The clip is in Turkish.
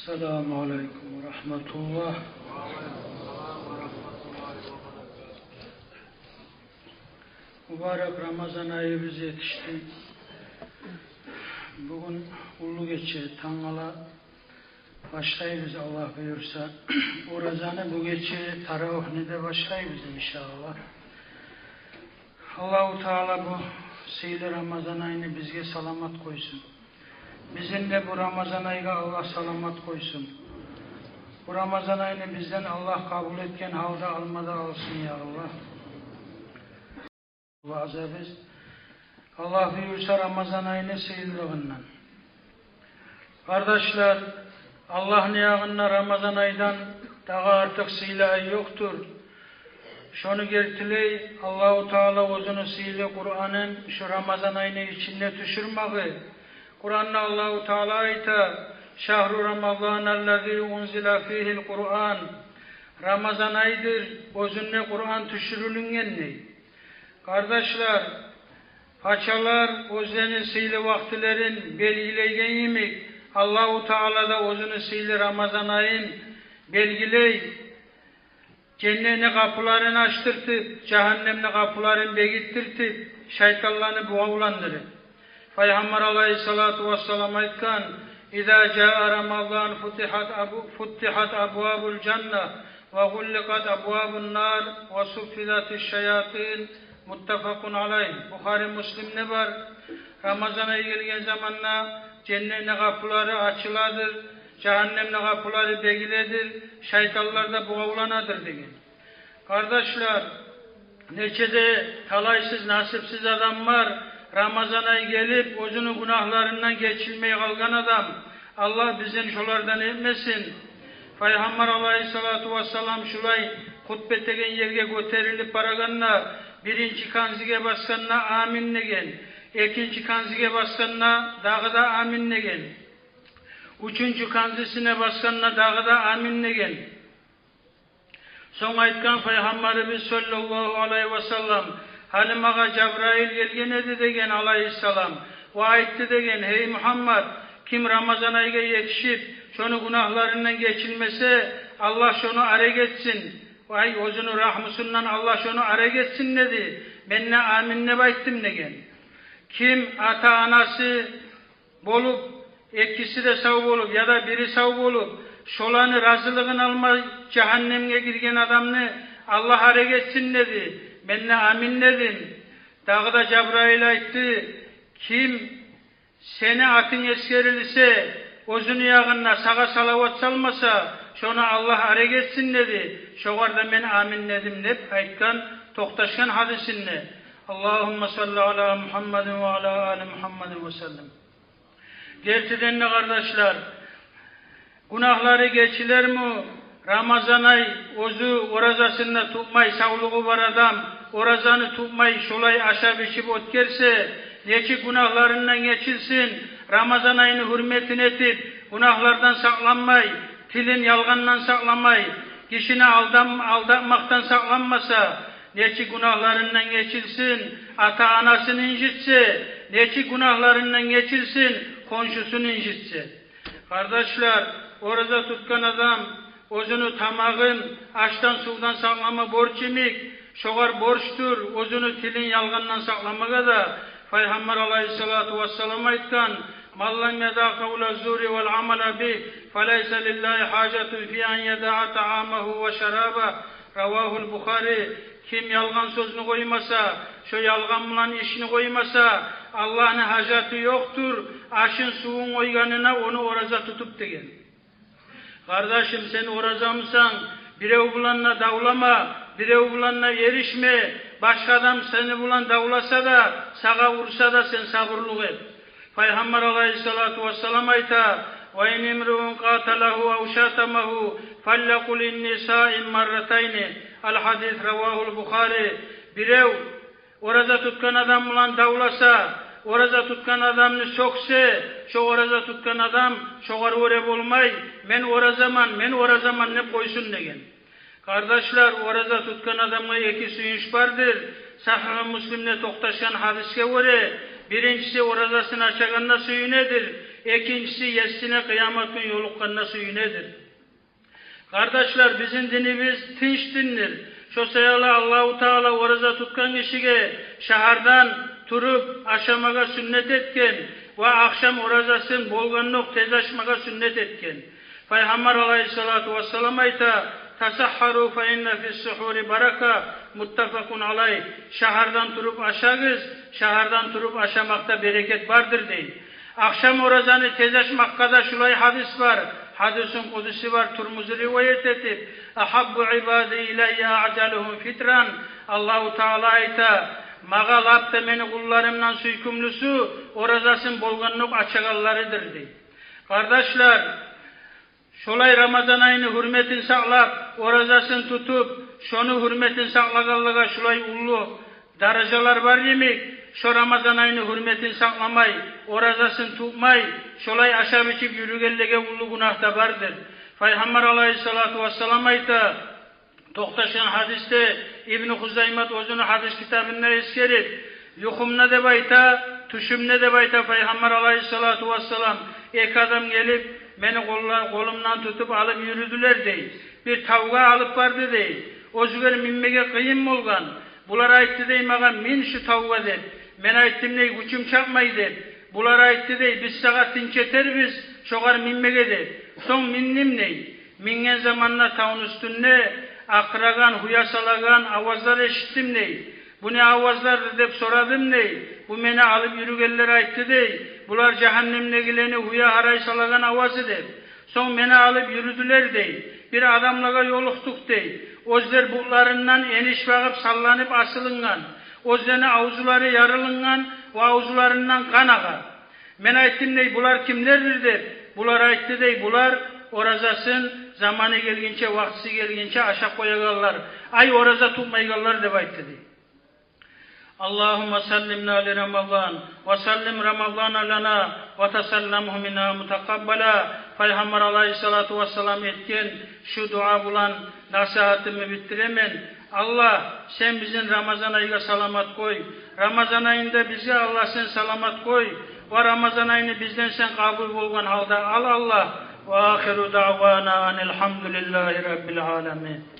Esselamu Aleyküm ve Rahmetullah. Mübarek Ramazan ayı bize yetişti. Bugün ulu geçe, Tangala başlayırız Allah buyursa. O razanı bu geçe Taravih'de başlayırız inşallah. Allah-u Teala bu seyli Ramazan ayını bizge salamat koysun. Bizim de bu Ramazan ayına Allah salamat koysun. Bu Ramazan ayını bizden Allah kabul etken halda almada alsın ya Allah. Biz Allah buyursa Ramazan ayını seyirliğinden. Kardeşler, Allah niyağına Ramazan aydan daha artık seyli ay yoktur. Şunu gertiley, Allah-u Teala özünü seyli Kur'an'ın şu Ramazan ayını içinde düşürmeyi. Kur'an'da Allah-u Teala ayta, Şahru Ramazanellezî unzila fîhil Kur'an. Ramazan aydır, özünne Kur'an düşürülüngenni. Kardeşler, paçalar, özlerin seyli vaktilerin belgileygen yemek, Allah-u Teala da özünü seyli Ramazan ayın belgiley, cennetine kapılarını açtırtıp, cehennemine kapılarını begittirtip, şeytanlarını buğavlandırır. Peygamber aleyhissalatu vesselam aytkan, İzâ câ'a Ramazan futtihat abvâbul cennet ve gullikat abvâbun nâr ve suffidatü'ş şeyatîn muttefakun aleyh. Bukhari Müslim'de var. Ramazan'a gelgen zamanla cennetine kapıları açıladır, cehennemine kapıları begiledir, şeytanlar da buğavlanadır deyin. Kardeşler, neçede talaysız, nasipsiz adam var. Ramazan ayı gelip özünün günahlarından geçilmeye kalkan adam. Allah bizden şolardan etmesin. Peygamber aleyhissalatu vesselam şulay hutbe tegen yerge göterilip baraganla birinci kanzige baskanına amin degen. İkinci kanzige baskanına dağı da amin degen. Üçüncü kanzisine baskanına dağı da amin degen. Son aytkan Peygamberimiz sallallahu aleyhi ve sellem Halimaga Cebrail gelgen edi degen aleyhisselam. O aytti degen, hey Muhammed, kim Ramazan ayıga yetişip, şonu günahlarından geçilmese, Allah şonu arek etsin. Vay özünü rahmusundan Allah şonu arek etsin dedi. Ben ne aminne bayttim degen. Kim ata anası bolup, ikisi de sağ bolup ya da biri sağ bolup, şolanı razılığını alma cehennemge girgen adamını Allah arek etsin dedi. Ben ne amin dedim. Dağda Cebrail aytti. Kim seni atın eskerilse, özünü yağınla sağa salavat salmasa, şonu Allah arek etsin dedi. Şoğarda ben amin dedim deyip aytkan, tohtaşkan hadisinle. Allahümme salli ala Muhammedin ve ala ali Muhammedin ve sellem. Gerçekten ne kardeşler, günahları geçiler mi? Ramazan ay özü orazasında tutmay sağlığı var adam, orazanı tutmay şolay aşağı biçip ötkerse, neçi günahlarından geçilsin, Ramazan ayını hürmetin etip, günahlardan saklanmay, tilin yalgandan saklanmay, kişini aldatmaktan saklanmasa, neçi günahlarından geçilsin, ata anasını incitse, neçi günahlarından geçilsin, komşusunu incitse. Kardeşler, oraza tutkan adam, özünü tamağın, açtan sudan saklama borç yemek, şoğar borçtur, özünü tilin yalgandan saklamaga da, Peygamber aleyhissalatu vesselam aytkan, Mallan yeda kavla zuri vel amala bih, feleyse lillahi hacetun fi an yeda'a ta'amahu ve şaraba, Ravahul Bukhari, kim yalgan sözünü koymasa, şu yalgan bulan işini koymasa, Allah'ın haceti yoktur, aşın suyun oyganına onu oraza tutup degen. Kardeşim sen oraza mısın? Birev bulanla davlama, birev bulanla erişme, başka adam seni bulan davlasa da, sağa vursa da sen sabırlık et. Peygamber aleyhissalatu vesselam ayta, وَاِنْ اِمْرُهُنْ قَاتَلَهُ اَوْ شَاتَمَهُ فَلَّقُلْ اِنِّي سَائِمْ مَرَّتَيْنِ El-Hadis Ravahul Bukhari. Birev oraza tutkan adam bulan davlasa, oraza tutkan adamını sokse, şu oraza tutkan adam şoğar oreb olmay, men orazaman ne koysun degen. Kardeşler, oraza tutkan adamga iki suyunç vardır. Sahih Müslim'de tohtaşkan hadiske göre, birincisi orazasını açaganda suyu nedir? ikincisi yesine kıyamet gün yoluqqanda suyunedir. Kardeşler, bizim dinimiz tinç dindir. Şu sayala Allah-u Teala oruza tutkan kişiye şahardan turup aşamaga sünnet etken ve akşam orazasın bolganlık tez aşmaga sünnet etken. Peygamber aleyhissalatu vesselam ayta tasahharu fe inne fis-suhuri baraka muttafakun aleyh. Şahardan turup aşağız, şahardan turup aşamakta bereket vardır deyin. Akşam orazanı tez aşmakta da şulay hadis var. Hadisin kudusi var. Turmuzi rivayet etip ahabbu ibadi ileyye a'caluhum fitran. Allahu Teala ayta maga lapta meni kullarımdan suykümlüsü orazasın bolganlık açagallarıdır deyip. Kardeşler, şolay Ramazan ayını hürmetin sağlap, orazasın tutup, şonu hürmetin sağlagallığa şolay ullu darajalar var yemek. Şu Ramazan ayını hürmetin saklamay, orazasın tutmay, şolay aşağı biçip yürügellige ullu günah da vardır. Peygamber aleyhissalatu vesselam ayta, toqtaşan hadiste İbn-i Huzaymat özünü hadis kitabında eskerip, yukumna de bayta, tüşümne de bayta Peygamber aleyhissalatu vesselam, ek adam gelip, beni kolumdan tutup alıp yürüdüler dey. Bir tavga alıp vardı dey. O züger minmege kıyım olgan. Bular aytti dey maga min şu tavga der. Men ayttim ney güçüm çakmay der. Bular aytti dey biz sağa tinçeter biz. Şogar minmege der. Son minnim ney. Mingen zamanla taun üstünne akragan, huyasalagan avazlar eşittim ney. Bu ne avazlardır dep soradım ney. Bu meni alıp yürügeller aytti dey. Bular cehennemlegileni huya haray salagan avazı der. Son meni alıp yürüdüler dey. Bir adamlaga yoluqtuk dey. Özler buğlarından eniş bağıp sallanıp asılıngan. Özlerine avuzuları yarılıngan ve avuzularından kan ağa. Men ayttim dey bular kimlerdir der. Bular aytti dey bular orazasın zamanı gelgince, vaktisi gelgince aşağı koyagallar. Ay oraza tutmaygallar dep aytti dey. Allahümme sallimna li Ramazan ve sallim Ramazan lana ve tesallamhu minna mutakabbala. Peygamber aleyhissalatu vesselam etken şu dua bulan nasihatimi bittiremen. Allah sen bizim Ramazan ayına salamat koy. Ramazan ayında bizi Allah sen salamat koy. Ve Ramazan ayını bizden sen kabul bolgan halda al Allah. Ve ahiru da'vana anilhamdülillahi rabbil alemin.